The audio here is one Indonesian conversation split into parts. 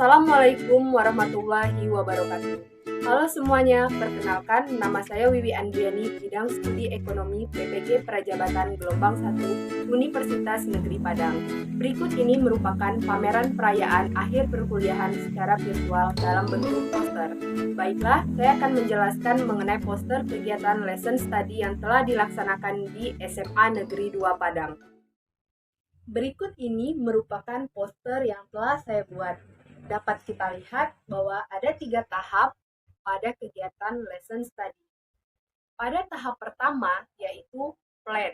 Assalamualaikum warahmatullahi wabarakatuh. Halo semuanya, perkenalkan nama saya Wiwi Andriani, Bidang Studi Ekonomi PPG Prajabatan Gelombang 1 Universitas Negeri Padang. Berikut ini merupakan pameran perayaan akhir perkuliahan secara virtual dalam bentuk poster. Baiklah, saya akan menjelaskan mengenai poster kegiatan lesson study yang telah dilaksanakan di SMA Negeri 2 Padang. Berikut ini merupakan poster yang telah saya buat. Dapat kita lihat bahwa ada 3 tahap pada kegiatan lesson study. Pada tahap pertama yaitu plan.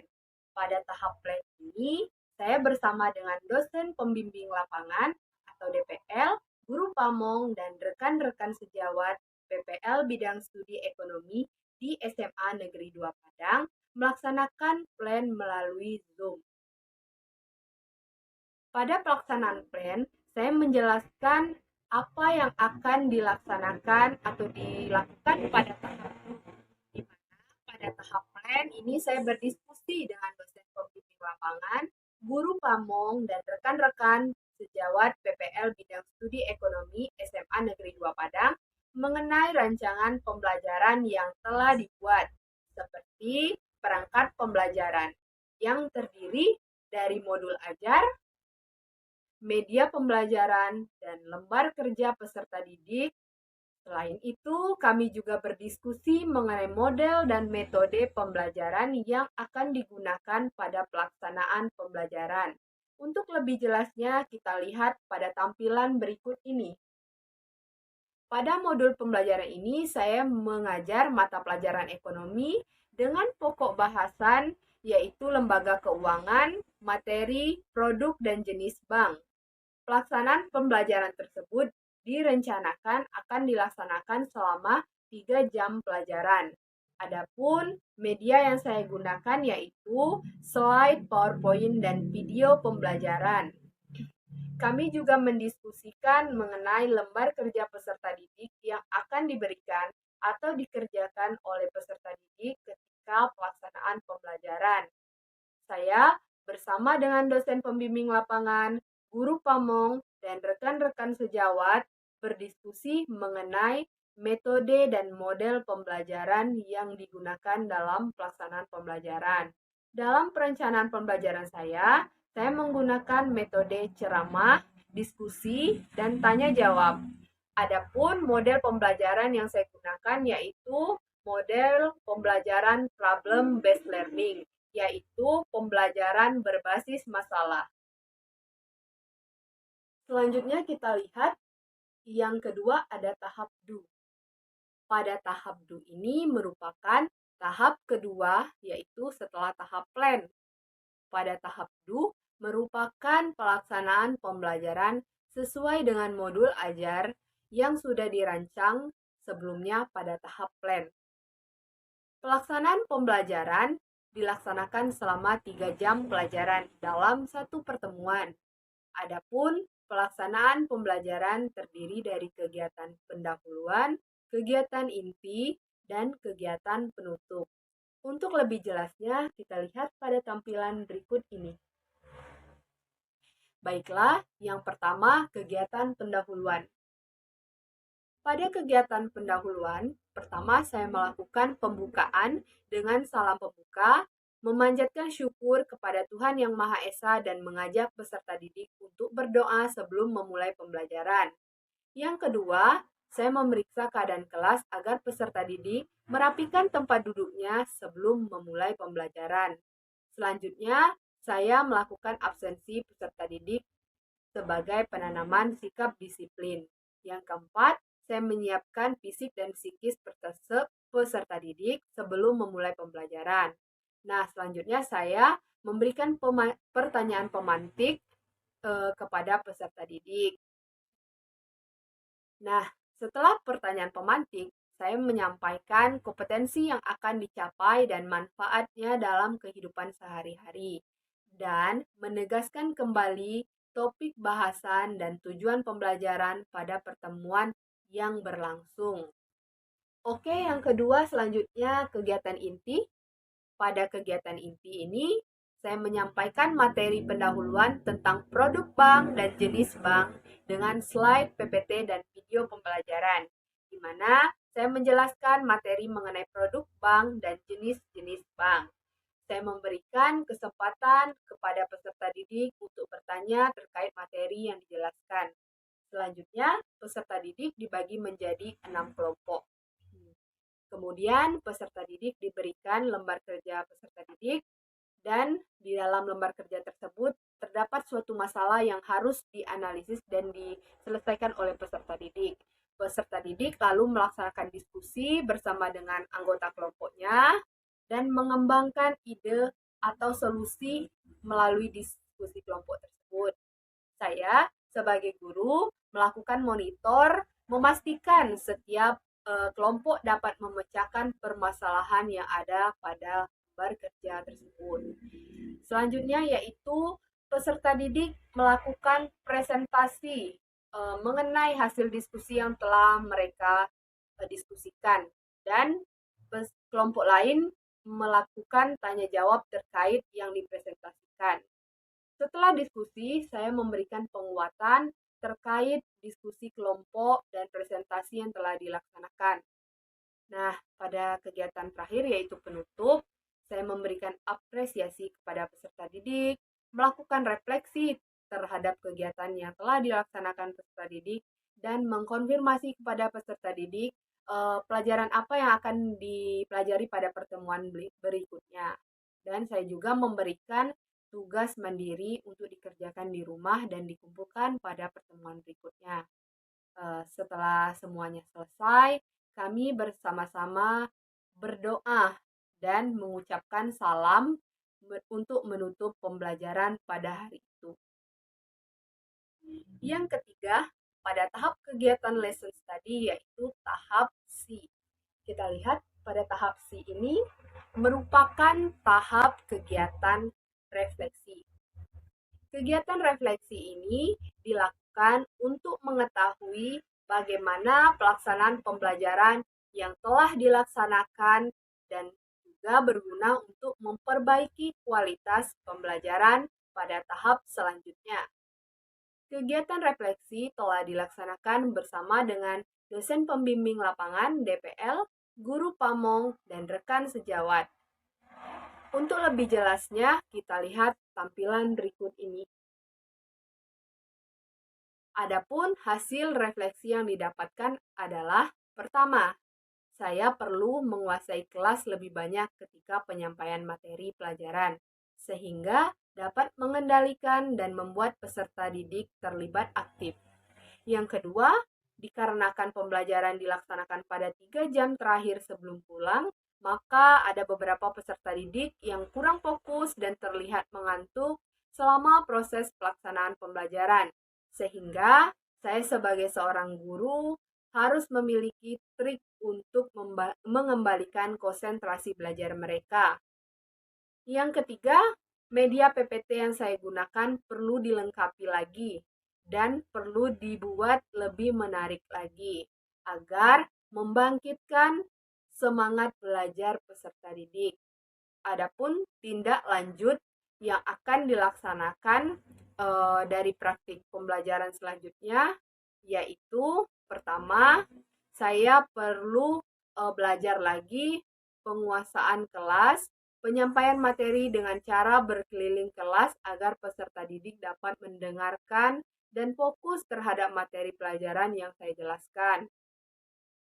Pada tahap plan ini, saya bersama dengan dosen pembimbing lapangan atau DPL, guru pamong, dan rekan-rekan sejawat PPL Bidang Studi Ekonomi di SMA Negeri 2 Padang melaksanakan plan melalui Zoom. Pada pelaksanaan plan, saya menjelaskan apa yang akan dilaksanakan atau dilakukan pada tahap di mana pada tahap plan ini saya berdiskusi dengan dosen pembimbing lapangan, guru pamong, dan rekan-rekan sejawat PPL Bidang Studi Ekonomi SMA Negeri 2 Padang mengenai rancangan pembelajaran yang telah dibuat, seperti perangkat pembelajaran yang terdiri dari modul ajar, media pembelajaran, dan lembar kerja peserta didik. Selain itu, kami juga berdiskusi mengenai model dan metode pembelajaran yang akan digunakan pada pelaksanaan pembelajaran. Untuk lebih jelasnya, kita lihat pada tampilan berikut ini. Pada modul pembelajaran ini, saya mengajar mata pelajaran ekonomi dengan pokok bahasan yaitu lembaga keuangan, materi, produk, dan jenis bank. Pelaksanaan pembelajaran tersebut direncanakan akan dilaksanakan selama 3 jam pelajaran. Adapun media yang saya gunakan yaitu slide, PowerPoint, dan video pembelajaran. Kami juga mendiskusikan mengenai lembar kerja peserta didik yang akan diberikan atau dikerjakan oleh peserta didik ketika pelaksanaan pembelajaran. Saya bersama dengan dosen pembimbing lapangan, guru pamong, dan rekan-rekan sejawat berdiskusi mengenai metode dan model pembelajaran yang digunakan dalam pelaksanaan pembelajaran. Dalam perencanaan pembelajaran saya menggunakan metode ceramah, diskusi, dan tanya jawab. Adapun model pembelajaran yang saya gunakan yaitu model pembelajaran problem based learning, yaitu pembelajaran berbasis masalah. Selanjutnya kita lihat yang kedua ada tahap do. Pada tahap do ini merupakan tahap kedua yaitu setelah tahap plan. Pada tahap do merupakan pelaksanaan pembelajaran sesuai dengan modul ajar yang sudah dirancang sebelumnya pada tahap plan. Pelaksanaan pembelajaran dilaksanakan selama 3 jam pelajaran dalam satu pertemuan. Adapun pelaksanaan pembelajaran terdiri dari kegiatan pendahuluan, kegiatan inti, dan kegiatan penutup. Untuk lebih jelasnya, kita lihat pada tampilan berikut ini. Baiklah, yang pertama kegiatan pendahuluan. Pada kegiatan pendahuluan, pertama saya melakukan pembukaan dengan salam pembuka, memanjatkan syukur kepada Tuhan Yang Maha Esa dan mengajak peserta didik untuk berdoa sebelum memulai pembelajaran. Yang kedua, saya memeriksa keadaan kelas agar peserta didik merapikan tempat duduknya sebelum memulai pembelajaran. Selanjutnya, saya melakukan absensi peserta didik sebagai penanaman sikap disiplin. Yang keempat, saya menyiapkan fisik dan psikis peserta didik sebelum memulai pembelajaran. Nah, selanjutnya saya memberikan pertanyaan pemantik kepada peserta didik. Nah, setelah pertanyaan pemantik, saya menyampaikan kompetensi yang akan dicapai dan manfaatnya dalam kehidupan sehari-hari, dan menegaskan kembali topik bahasan dan tujuan pembelajaran pada pertemuan yang berlangsung. Oke, yang kedua selanjutnya kegiatan inti. Pada kegiatan inti ini, saya menyampaikan materi pendahuluan tentang produk bank dan jenis bank dengan slide PPT dan video pembelajaran, di mana saya menjelaskan materi mengenai produk bank dan jenis-jenis bank. Saya memberikan kesempatan kepada peserta didik untuk bertanya terkait materi yang dijelaskan. Selanjutnya, peserta didik dibagi menjadi 6 kelompok. Kemudian, peserta didik diberikan lembar kerja peserta didik, dan di dalam lembar kerja tersebut terdapat suatu masalah yang harus dianalisis dan diselesaikan oleh peserta didik. Peserta didik lalu melaksanakan diskusi bersama dengan anggota kelompoknya dan mengembangkan ide atau solusi melalui diskusi kelompok tersebut. Saya sebagai guru melakukan monitor, memastikan setiap kelompok dapat memecahkan permasalahan yang ada pada lembar kerja tersebut. Selanjutnya yaitu peserta didik melakukan presentasi mengenai hasil diskusi yang telah mereka diskusikan, dan kelompok lain melakukan tanya jawab terkait yang dipresentasikan. Setelah diskusi, saya memberikan penguatan terkait diskusi kelompok dan presentasi yang telah dilaksanakan. Nah, pada kegiatan terakhir yaitu penutup, saya memberikan apresiasi kepada peserta didik, melakukan refleksi terhadap kegiatan yang telah dilaksanakan peserta didik, dan mengkonfirmasi kepada peserta didik pelajaran apa yang akan dipelajari pada pertemuan berikutnya. Dan saya juga memberikan tugas mandiri untuk dikerjakan di rumah dan dikumpulkan pada pertemuan berikutnya. Setelah semuanya selesai, kami bersama-sama berdoa dan mengucapkan salam untuk menutup pembelajaran pada hari itu. Yang ketiga, pada tahap kegiatan lesson study yaitu tahap C. Kita lihat pada tahap C ini merupakan tahap kegiatan refleksi. Kegiatan refleksi ini dilakukan untuk mengetahui bagaimana pelaksanaan pembelajaran yang telah dilaksanakan dan juga berguna untuk memperbaiki kualitas pembelajaran pada tahap selanjutnya. Kegiatan refleksi telah dilaksanakan bersama dengan dosen pembimbing lapangan DPL, guru pamong, dan rekan sejawat. Untuk lebih jelasnya, kita lihat tampilan berikut ini. Adapun hasil refleksi yang didapatkan adalah: pertama, saya perlu menguasai kelas lebih banyak ketika penyampaian materi pelajaran, sehingga dapat mengendalikan dan membuat peserta didik terlibat aktif. Yang kedua, dikarenakan pembelajaran dilaksanakan pada 3 jam terakhir sebelum pulang, maka ada beberapa peserta didik yang kurang fokus dan terlihat mengantuk selama proses pelaksanaan pembelajaran. Sehingga saya sebagai seorang guru harus memiliki trik untuk mengembalikan konsentrasi belajar mereka. Yang ketiga, media PPT yang saya gunakan perlu dilengkapi lagi dan perlu dibuat lebih menarik lagi agar membangkitkan semangat belajar peserta didik. Adapun tindak lanjut yang akan dilaksanakan dari praktik pembelajaran selanjutnya yaitu: pertama, saya perlu belajar lagi penguasaan kelas, penyampaian materi dengan cara berkeliling kelas agar peserta didik dapat mendengarkan dan fokus terhadap materi pelajaran yang saya jelaskan.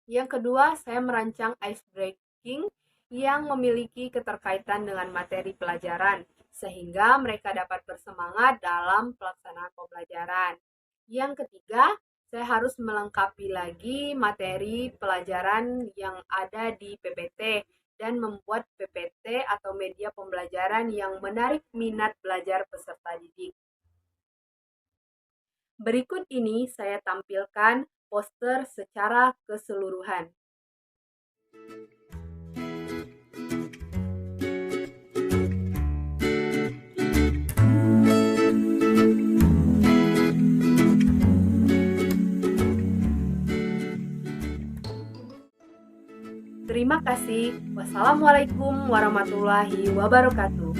Yang kedua, saya merancang ice breaking yang memiliki keterkaitan dengan materi pelajaran, sehingga mereka dapat bersemangat dalam pelaksanaan pembelajaran. Yang ketiga, saya harus melengkapi lagi materi pelajaran yang ada di PPT dan membuat PPT atau media pembelajaran yang menarik minat belajar peserta didik. Berikut ini saya tampilkan poster secara keseluruhan. Terima kasih. Wassalamualaikum warahmatullahi wabarakatuh.